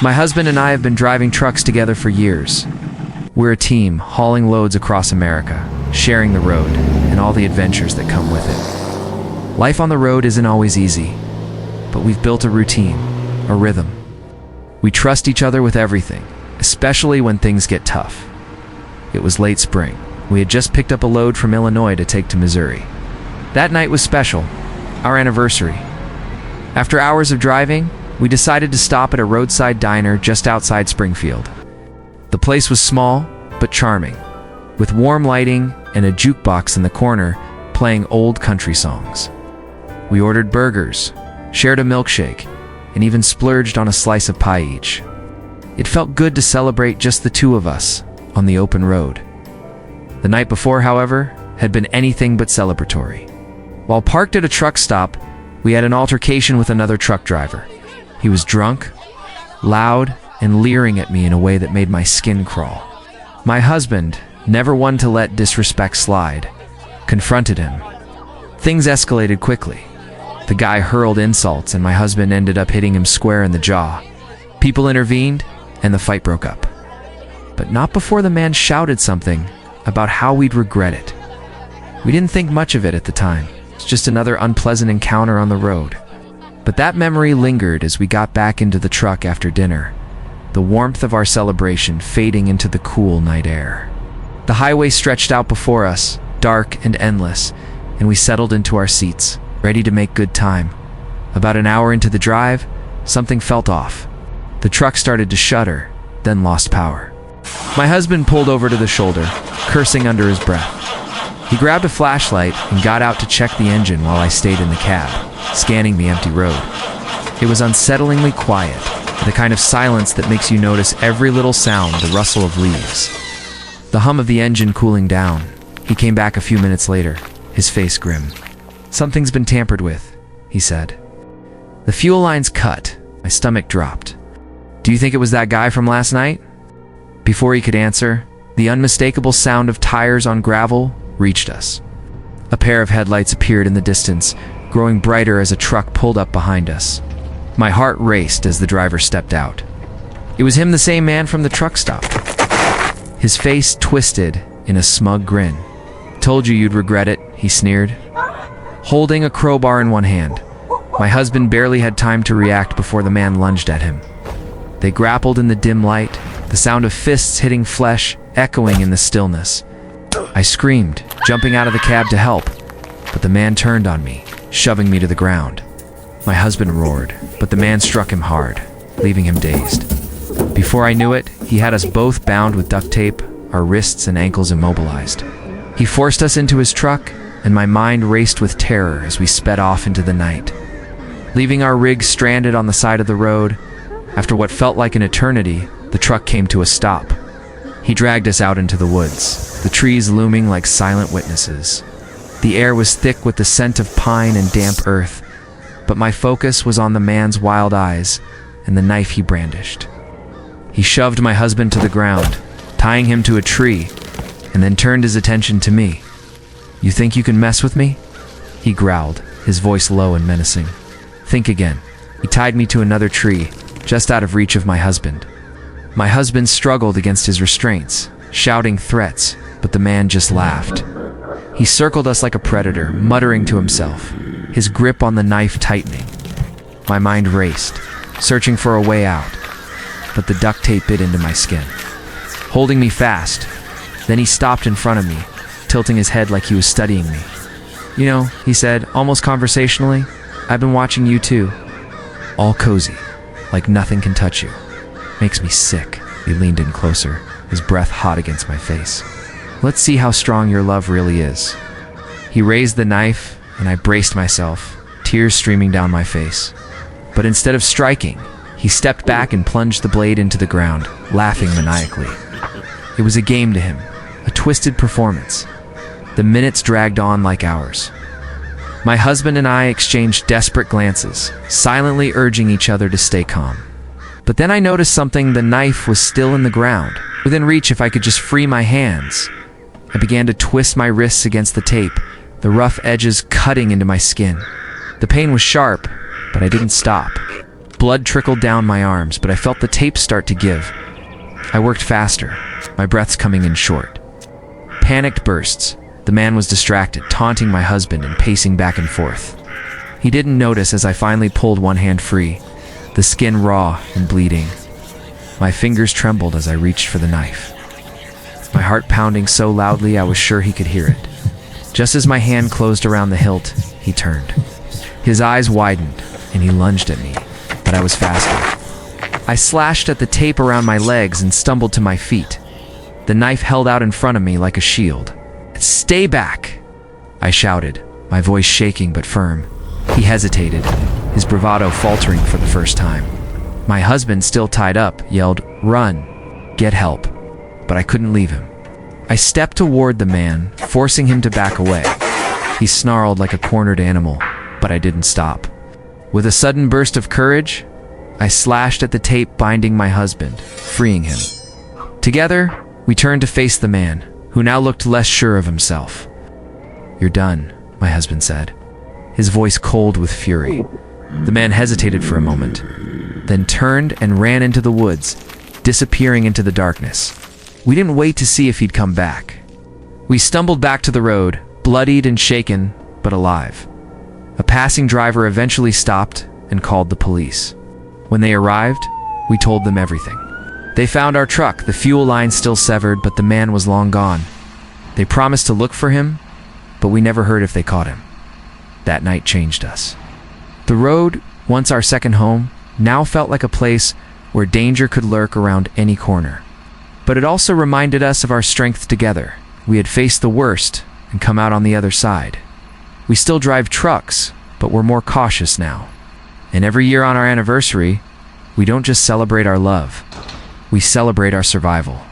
My husband and I have been driving trucks together for years. We're a team, hauling loads across America, sharing the road, and all the adventures that come with it. Life on the road isn't always easy, but we've built a routine, a rhythm. We trust each other with everything, especially when things get tough. It was late spring. We had just picked up a load from Illinois to take to Missouri. That night was special, our anniversary. After hours of driving, we decided to stop at a roadside diner just outside Springfield. The place was small, but charming, with warm lighting and a jukebox in the corner playing old country songs. We ordered burgers, shared a milkshake, and even splurged on a slice of pie each. It felt good to celebrate just the two of us on the open road. The night before, however, had been anything but celebratory. While parked at a truck stop, we had an altercation with another truck driver. He was drunk, loud, and leering at me in a way that made my skin crawl. My husband, never one to let disrespect slide, confronted him. Things escalated quickly. The guy hurled insults, and my husband ended up hitting him square in the jaw. People intervened, and the fight broke up. But not before the man shouted something about how we'd regret it. We didn't think much of it at the time. It's just another unpleasant encounter on the road. But that memory lingered as we got back into the truck after dinner, the warmth of our celebration fading into the cool night air. The highway stretched out before us, dark and endless, and we settled into our seats, ready to make good time. About an hour into the drive, something felt off. The truck started to shudder, then lost power. My husband pulled over to the shoulder, cursing under his breath. He grabbed a flashlight and got out to check the engine while I stayed in the cab, scanning the empty road. It was unsettlingly quiet, the kind of silence that makes you notice every little sound, the rustle of leaves. The hum of the engine cooling down. He came back a few minutes later, his face grim. "Something's been tampered with," he said. "The fuel line's cut." My stomach dropped. "Do you think it was that guy from last night?" Before he could answer, the unmistakable sound of tires on gravel reached us. A pair of headlights appeared in the distance, growing brighter as a truck pulled up behind us. My heart raced as the driver stepped out. It was him, the same man from the truck stop. His face twisted in a smug grin. "Told you you'd regret it," he sneered, holding a crowbar in one hand. My husband barely had time to react before the man lunged at him. They grappled in the dim light, the sound of fists hitting flesh echoing in the stillness. I screamed, jumping out of the cab to help, but the man turned on me, shoving me to the ground. My husband roared, but the man struck him hard, leaving him dazed. Before I knew it, he had us both bound with duct tape, our wrists and ankles immobilized. He forced us into his truck, and my mind raced with terror as we sped off into the night. Leaving our rig stranded on the side of the road, after what felt like an eternity, the truck came to a stop. He dragged us out into the woods, the trees looming like silent witnesses. The air was thick with the scent of pine and damp earth, but my focus was on the man's wild eyes and the knife he brandished. He shoved my husband to the ground, tying him to a tree, and then turned his attention to me. "You think you can mess with me?" he growled, his voice low and menacing. "Think again." He tied me to another tree, just out of reach of my husband. My husband struggled against his restraints, shouting threats, but the man just laughed. He circled us like a predator, muttering to himself, his grip on the knife tightening. My mind raced, searching for a way out, but the duct tape bit into my skin, holding me fast. Then he stopped in front of me, tilting his head like he was studying me. "You know," he said, almost conversationally, "I've been watching you too. All cozy, like nothing can touch you. Makes me sick." He leaned in closer, his breath hot against my face. "Let's see how strong your love really is." He raised the knife, and I braced myself, tears streaming down my face. But instead of striking, he stepped back and plunged the blade into the ground, laughing maniacally. It was a game to him, a twisted performance. The minutes dragged on like hours. My husband and I exchanged desperate glances, silently urging each other to stay calm. But then I noticed something. The knife was still in the ground, within reach if I could just free my hands. I began to twist my wrists against the tape, the rough edges cutting into my skin. The pain was sharp, but I didn't stop. Blood trickled down my arms, but I felt the tape start to give. I worked faster, my breaths coming in short. Panicked bursts. The man was distracted, taunting my husband and pacing back and forth. He didn't notice as I finally pulled one hand free, the skin raw and bleeding. My fingers trembled as I reached for the knife. My heart pounding so loudly I was sure he could hear it. Just as my hand closed around the hilt, he turned. His eyes widened, and he lunged at me, but I was faster. I slashed at the tape around my legs and stumbled to my feet. The knife held out in front of me like a shield. "Stay back!" I shouted, my voice shaking but firm. He hesitated, his bravado faltering for the first time. My husband, still tied up, yelled, "Run! Get help!" But I couldn't leave him. I stepped toward the man, forcing him to back away. He snarled like a cornered animal, but I didn't stop. With a sudden burst of courage, I slashed at the tape binding my husband, freeing him. Together, we turned to face the man, who now looked less sure of himself. "You're done," my husband said, his voice cold with fury. The man hesitated for a moment, then turned and ran into the woods, disappearing into the darkness. We didn't wait to see if he'd come back. We stumbled back to the road, bloodied and shaken, but alive. A passing driver eventually stopped and called the police. When they arrived, we told them everything. They found our truck, the fuel line still severed, but the man was long gone. They promised to look for him, but we never heard if they caught him. That night changed us. The road, once our second home, now felt like a place where danger could lurk around any corner. But it also reminded us of our strength together. We had faced the worst and come out on the other side. We still drive trucks, but we're more cautious now. And every year on our anniversary, we don't just celebrate our love, we celebrate our survival.